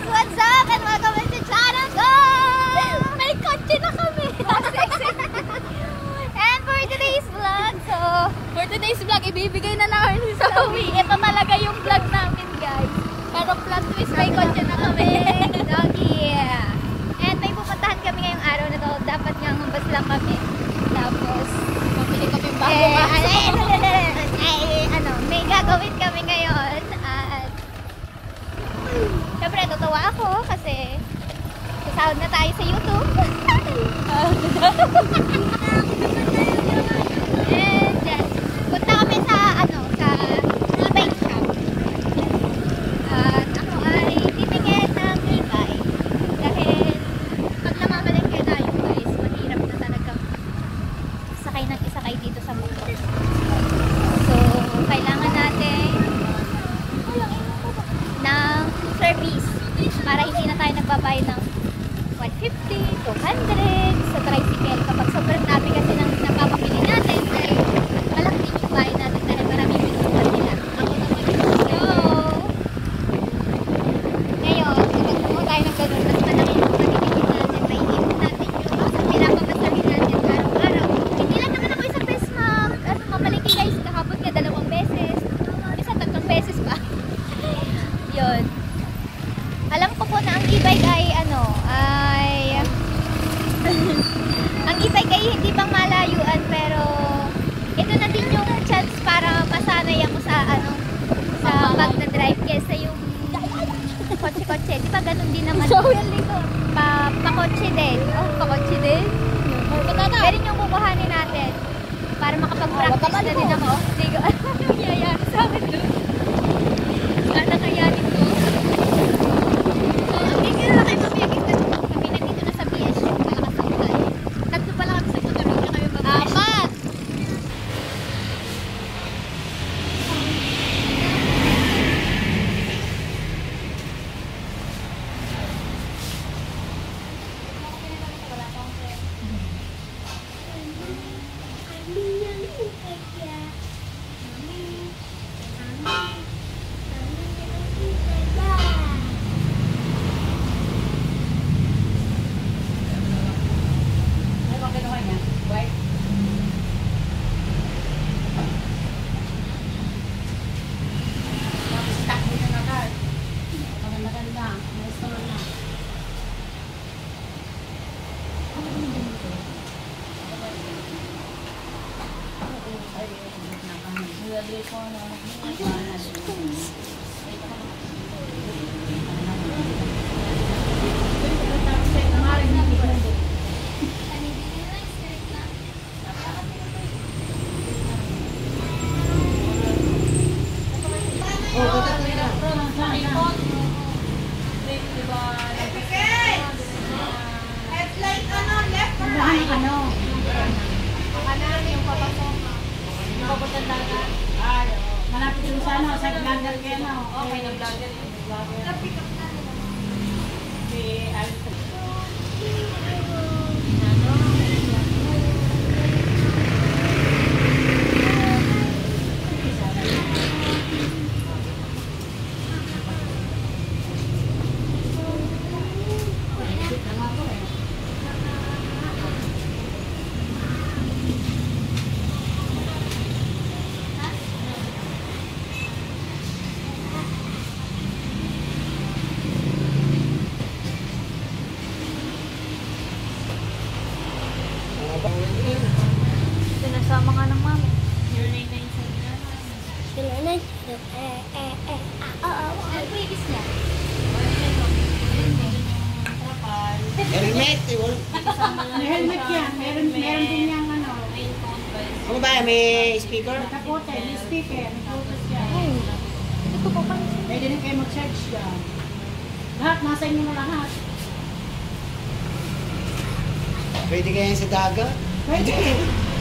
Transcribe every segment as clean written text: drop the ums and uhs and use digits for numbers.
What's up? And welcome back to channel ko! May kotse na kami! And for today's vlog, ibibigay na namin sa Zoe. Ito talaga yung vlog namin, guys. Pero plot twist, may kotse na kami. Doggy! And may pupuntahan kami ngayong araw na to. Dapat nga humbas lang kami. Tapos, pamili kami bago may gagawin kami ngayon. At syempre, tutawa ako kasi sasahod na tayo sa YouTube. And yes, punta kami sa e-bike shop. At ako ay titingin ng e-bike. Dahil pag namamalengke tayo, guys, mahirap na talaga sakay ng isakay dito sa motor. So, kailangan natin ng service para hindi na tayo nagbabayad ng 150, 200 sa tricycle kapag sobrang dami kasi ng napapakili natin dahil malaki din yung bayad natin dahil maraming pinutupan nila. Ako naman yung ngayon, kapag kumuha tayo ng ganun, mas malaki yung pagkikita natin, may ipon natin yung pinapapasahin natin araw-araw. Hindi lang naman ako isang beses mamaliki, guys, kahapon ka 2 beses, isa 3 beses pa. Yun. Alam ko po na ang e-bike ay ang e-bike ay hindi pang malayuan, pero ito na din yung chance para masanay ako sa sa pag-drive kesa yung kotse-kotse. Di ba ganun din naman? Pa-kotse din. Oh, pa-kotse din. Pero yung kukuhanin natin para makapag-practice na din ako. Hindi ko alam yung nangyayari sa akin doon. Sana kayanin ko. So, ang tingin na kayo mabiyagin na kami nandito na sa BSU. Malakasang tayo. Tatlo pala kami sa motor. Huwag na kami mag-BSU. Apat! Malapit yung sa vlogger kayo na. Okay, nag-vlogger. Sinasama nga ng mami. Previous niya. Helmet, May helmet yan. Meron din yung ano ba? May speaker? nakapote, may speaker, may bluetooth yan. Ito po pa. Pwede rin kayo mag-charge yan. Lahat, nasa inyo na lahat. Pwede kayo sa dagat? Pwede.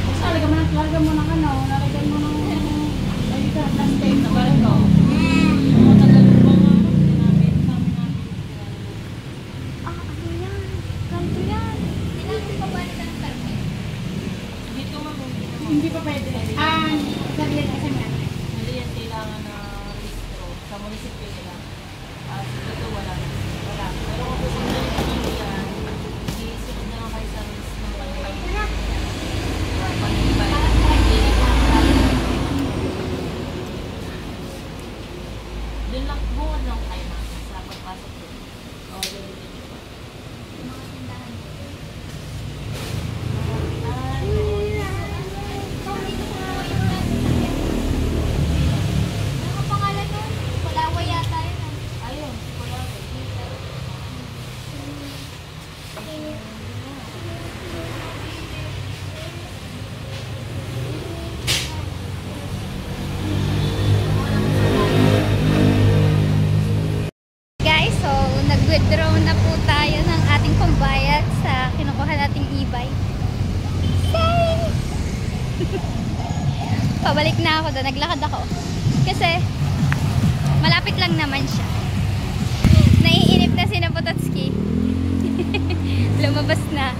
Basta lagyan mo ng nalagyan mo ng plastic na barko. Ano yan? Ganito yan. Kailangan pa ba ng permit? Hindi pa pwede. Sabi yan kasi nga. Hindi yan kailangan na registro sa munisipyo nila. Dito wala. Mag-withdraw na po tayo ng ating pambayad sa kinukuha nating e-bike. Yay! Pabalik na ako doon. Naglakad ako. Kasi, malapit lang naman siya. Naiinip na si Napototski. Lumabas na.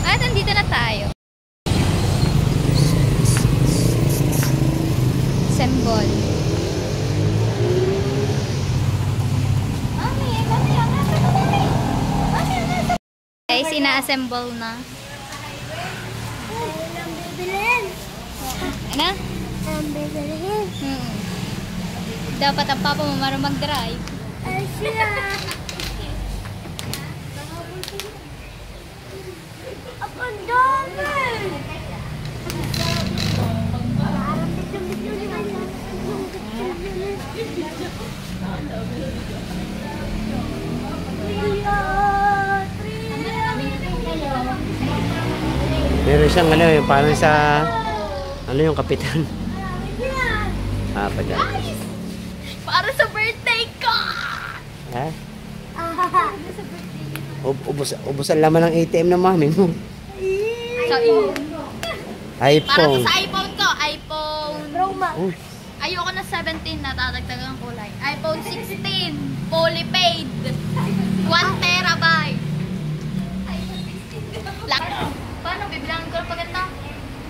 At nandito na tayo. Symbol. Guys, ina-assemble na. Ano? Dapat ang papa mo marunong mag-drive. Meron siyang ano, yung parang sa ano yung kapitan. Pagka. Para sa birthday ko! Ha? Ubos ang laman ng ATM ng mami mo. Sa iyo. Para iPhone. to sa iPhone ko. iPhone. Uy, Ayoko na 17 na tatagtagang kulay. iPhone 16. Fully paid. 1 terabyte. Lock. Paano? Bibilangin ko lang pagkanta?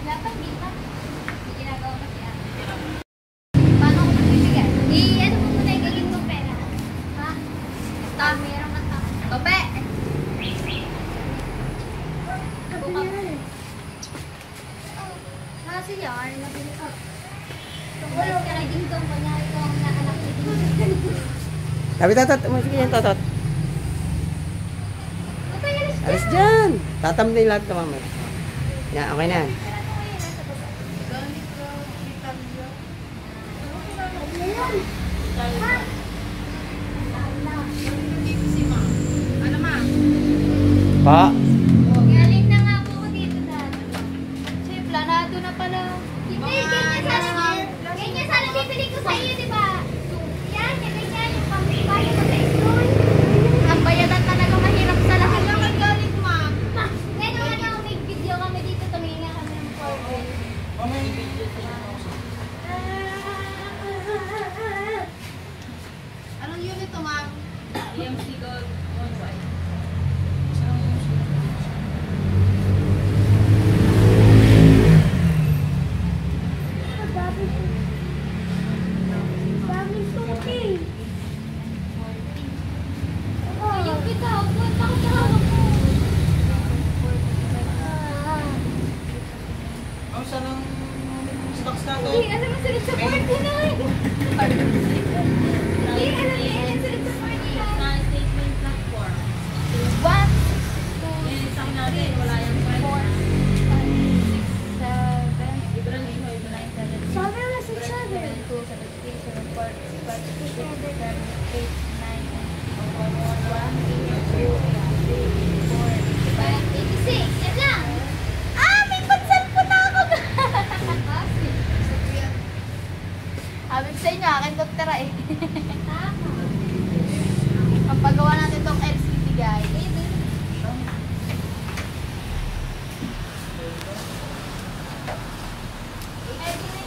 Dapat di pa. Ginagawa na siya. Paano ko magbibigay? Ano mo muna yung gagawin kong pera? Ha? Basta, mayroon ka ta. Tope! Kasi yan, nabili ko. Tungkol ka na din doon, kunyari ko ang naanak ni din. sabi tatot, sige yan tatot. Alis dyan. Tatamlay lahat ka mami. Yan, okay na. Pa. Galing na nga po ako dito dati. Kasi planado na pala. Hindi, ganyan sana bibili ko sa iyo, di ba? Yan, ganyan yung pambayad ko sa school. Ang bayadan talaga mahirap sa lahat. Alam ang galing, ma. Ngayon nga may video kami dito, tumingin nga kami ng forward. Anong unit to, ma'am? EMC Gold 1Y. Yung bitaw, doon ako sa hawak ko. Ang saan ang stocks Hindi, alam mo, sunod sa board ko na. Hindi, alam mo, sunod sa board ko na. statement platform. 1, Sa akin natin, wala yung 4, 5, 6, 7, sabi mo sa 7. 2, 7, 3, 7, 4, 5, 6, 7, 8, 9, 1, 2, 3, 4, 5, 86. Yan lang. May pansan po na ako. Abig sa inyo, akin doktera eh. Ang paggawa natin itong LCD guys.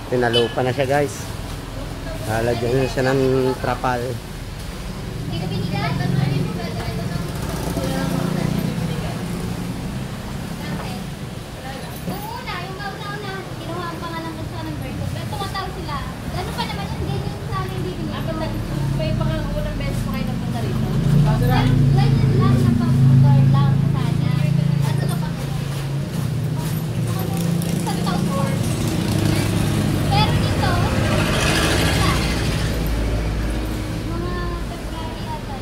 Pinalupa na siya guys. Lalagyan na siya ng trapal. Hindi ka binigay? Yung una, yung mauna-una, kinuha ang pangalan ko sa ng birth. Pero tumatawag sila. Ano pa naman yung ganyan sa amin bibigay? may unang beses pa kayo nagpunta rito. Pero ganyan lang na pang-order lang sana. Ano to pang sa Southport. Pero dito, wala. Mga February ata.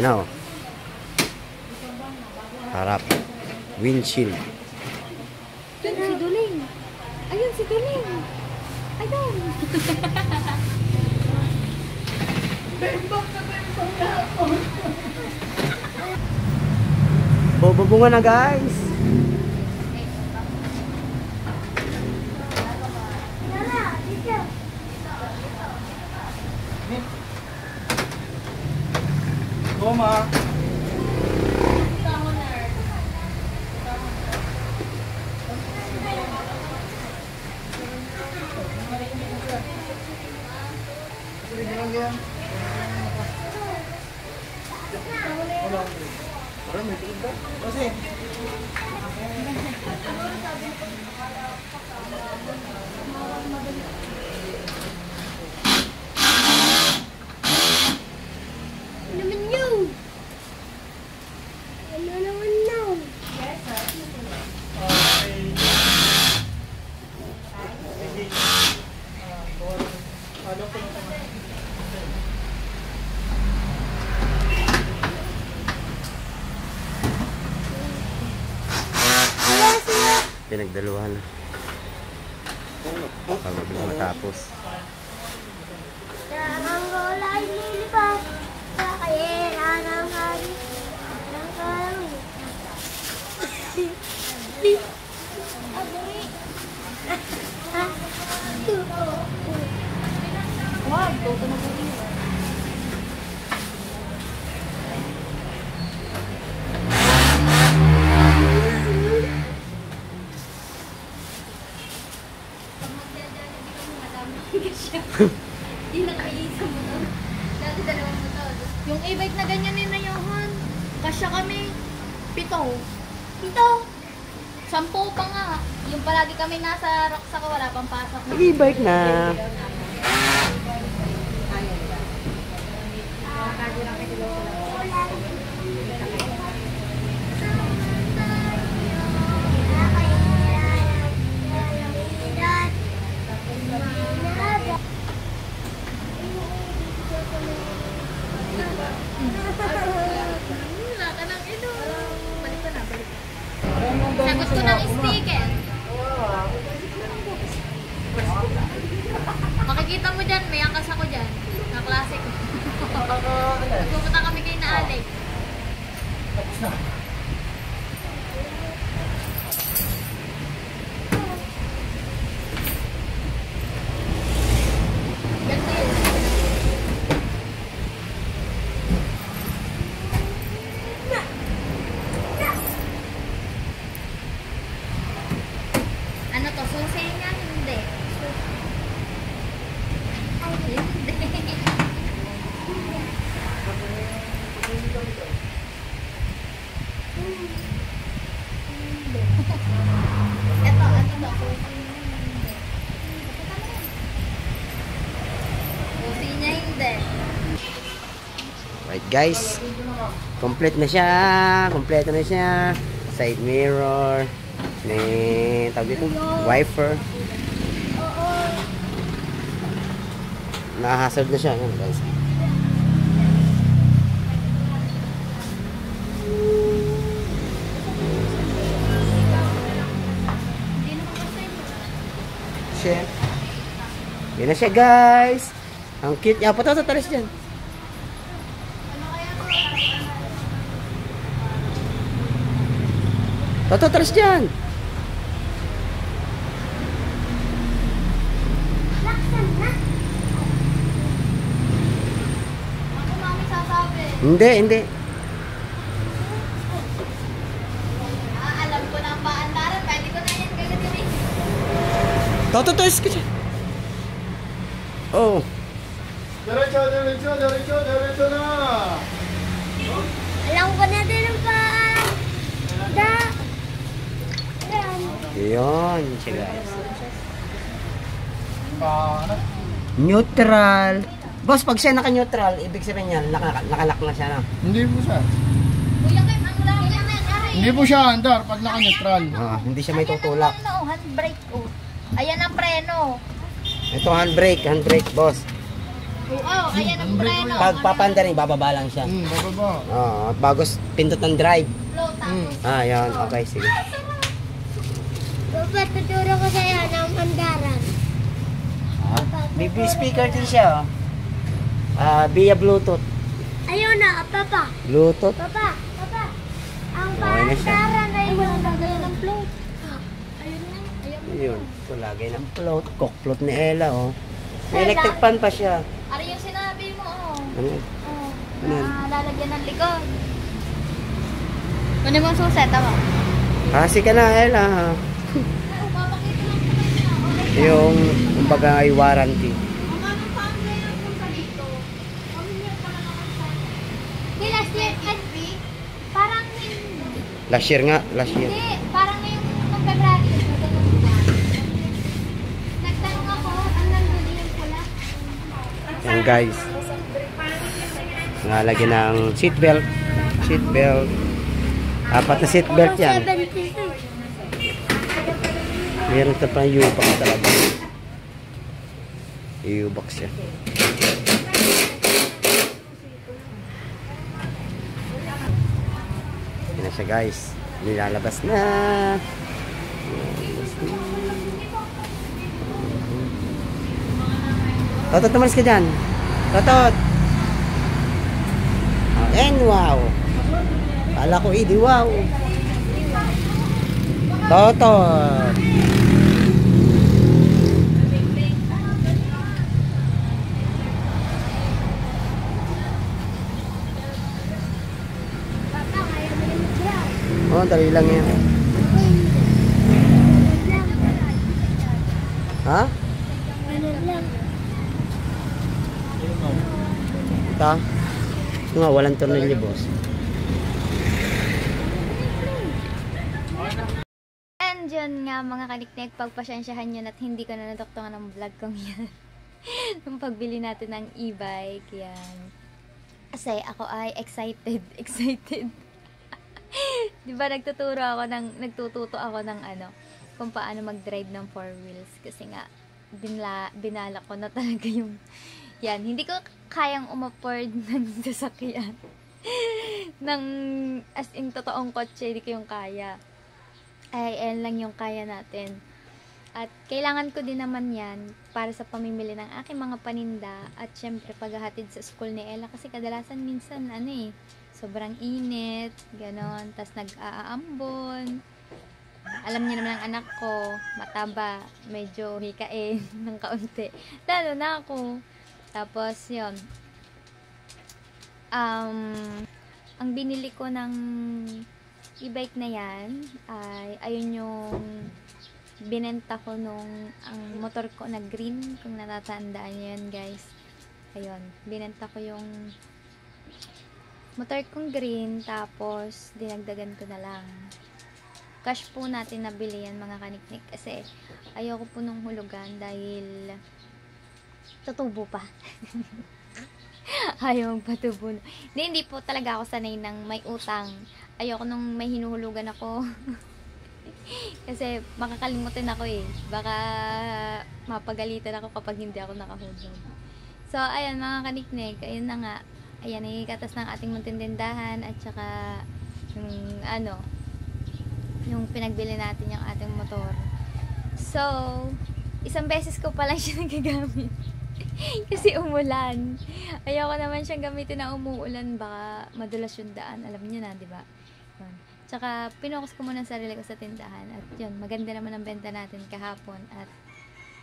Ayun na, oh. Harap. Windshield. Ayun si Duling. Ayun si Duling. Ayun. Bubunga na, guys. Goma. Naman yun. Ano naman yun? Pinagdaluhan na. Pag matapos. Ang gulay nilipas sa kaya ng hari ng karami. Wag, toto na po yun. Hindi na kaisa mo to. Dati dalawang mo to. Yung e-bike na ganyan ni Nayohan, kasya kami. 7. 7. 10 pa nga. Yung palagi kami nasa Roxaca, wala pang pasok. E-bike na. Wala ka ng ino. Balik ko na, balik. Sagot ko ng sticker. Makikita mo dyan, may angkas ako dyan. Na klase ko. Pupunta kami kay na Alec. Ganda yun. Ano to? Susi nga? Hindi. Hindi. Ito, ano to? Susi niya hindi. Right, guys. Complete na siya. Kompleto na siya. Side mirror. May tawag dito, wiper. Nakahasad na siya, yan, guys. Siya. Yan na siya, guys. Ang cute niya. Pato, talis dyan. Toto, talis dyan. Ako mami sasabi. Hindi. Alam ko na ang paandaran. Pwede ko na yan kayo din. Toto, talis ka dyan. Oh. Diretso na. Alam ko na din ang paan. Da. Yun siya, guys. Paano? Neutral. Boss, pag siya naka-neutral, ibig sabihin niya, nakalak na siya na. Hindi po siya. Kuya Kim, ang lang yan. Hindi po siya andar pag naka-neutral. Hindi siya may tutulak. Ano, handbrake oh. Ayan ang preno. Ito, handbrake, boss. Oo, ayan ang preno. Pag papanda rin, bababa lang siya. Bababa. Oo, bago pindot ng drive. Flow, tapos. Ah, yan. Okay, sige. Papa, tuturo ko sa'yo ng mandaran. May speaker din siya, oh. Via Bluetooth. Ayun na, Papa. Bluetooth. Papa. Ang Okay na siya. mandaran ay yung lagay ng float. Ayun na, ayun. Yun. Ito, lagay ng float. Cock float ni Ella, oh. May electric fan pa siya. Ano yung sinabi mo, oh. Ano yun? Oh, Ano yan? lalagyan ng likod. Kunin mo ang suset, tama? Kasi ka na, Ella, ha? Papakita lang ko kayo. Yung, kumbaga, ay warranty. Hindi, last year, parang Last year nga, last year. hindi, parang ngayong February. Nagtanong ako, ang nandun yung pula. Yan, guys. Nalagyan ng seatbelt. Seatbelt. Apat na seatbelt yan. Meron ito pa yung U-box talaga. U-box siya. Yan na siya, guys. Nilalabas na. Totot, tumalis ka dyan. Totot. Oh, and wow. Kala ko, di wow. Totot. Oh, dali lang yan. Ha? Ito? Ito nga, walang tornilyo, boss. And yun nga mga kaniknek, pagpasensyahan nyo at hindi ko na nadoktongan ng vlog kong yan. Nung pagbili natin ng e-bike, yan. Kasi ako ay excited. Diba nagtututo ako ng ano, kung paano mag-drive ng 4 wheels. Kasi nga, binala ko na talaga yung, yan, hindi ko kayang umafford ng sasakyan. ng, as in, totoong kotse, hindi ko yung kaya. Ay, yan lang yung kaya natin. At kailangan ko din naman yan para sa pamimili ng aking mga paninda at syempre paghahatid sa school ni Ella kasi kadalasan minsan sobrang init, ganon, tas nag-aambon. Alam niyo naman ang anak ko, mataba, medyo hikain ng kaunti. Lalo na ako. Tapos yun, ang binili ko ng e-bike na yan ay ayun yung binenta ko nung ang motor ko na green, kung natatandaan nyo yan guys. Ayun, binenta ko yung motor kong green, tapos dinagdagan ko na lang. Cash po natin nabili yan mga kaniknik kasi ayoko po nung hulugan dahil tutubo pa. Ayaw magpatubo. Hindi po talaga ako sanay ng may utang. Ayoko nung may hinuhulugan ako. Kasi makakalimutan ako eh. Baka mapagalitan ako kapag hindi ako nakahulog. So, ayan mga kaniknik, ayun na nga. Ayan, ikatas ng ating muntindahan at saka yung pinagbili natin yung ating motor. So, isang beses ko pa lang siya nagagamit. Kasi umulan. Ayoko naman siyang gamitin na umuulan, baka madulas yung daan. Alam niyo na, di ba? Tsaka, pinokus ko muna ang sarili ko sa tindahan. At yun, maganda naman ang benta natin kahapon. At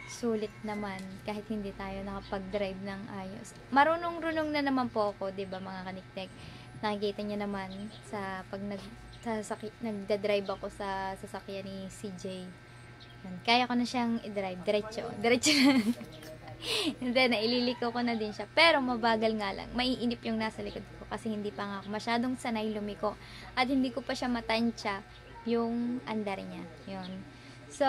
sulit naman kahit hindi tayo nakapag-drive ng ayos. Marunong-runong na naman po ako, 'di ba mga kaniktek? Nakikita niyo naman sa pag nagda-drive ako sa sasakyan ni CJ. Kaya ko na siyang i-drive diretso na. And then naililiko ko na din siya. Pero mabagal nga lang. Maiinip yung nasa likod ko kasi hindi pa nga ako masyadong sanay lumiko at hindi ko pa siya matansya yung andar niya. 'Yon. So,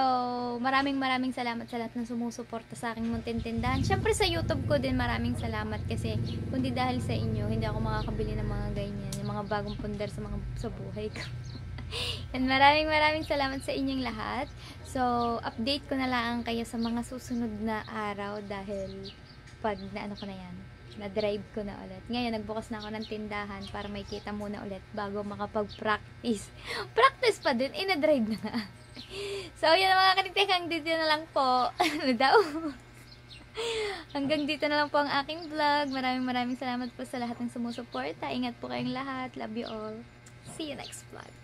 maraming salamat sa lahat ng sumusuporta sa aking munting tindahan. Siyempre sa YouTube ko din maraming salamat kasi kundi dahil sa inyo, hindi ako makakabili ng mga ganyan, yung mga bagong pundar sa buhay ko. And maraming salamat sa inyong lahat. So, update ko na lang kayo sa mga susunod na araw dahil pag na ano ko na yan, na-drive ko na ulit. Ngayon, nagbukas na ako ng tindahan para may kita muna ulit bago makapag-practice. Practice pa din, na-drive na nga. So, yun mga kanitikang, dito na lang po. Ano daw? Hanggang dito na lang po ang aking vlog. Maraming salamat po sa lahat ng sumusuporta. Ingat po kayong lahat. Love you all. See you next vlog.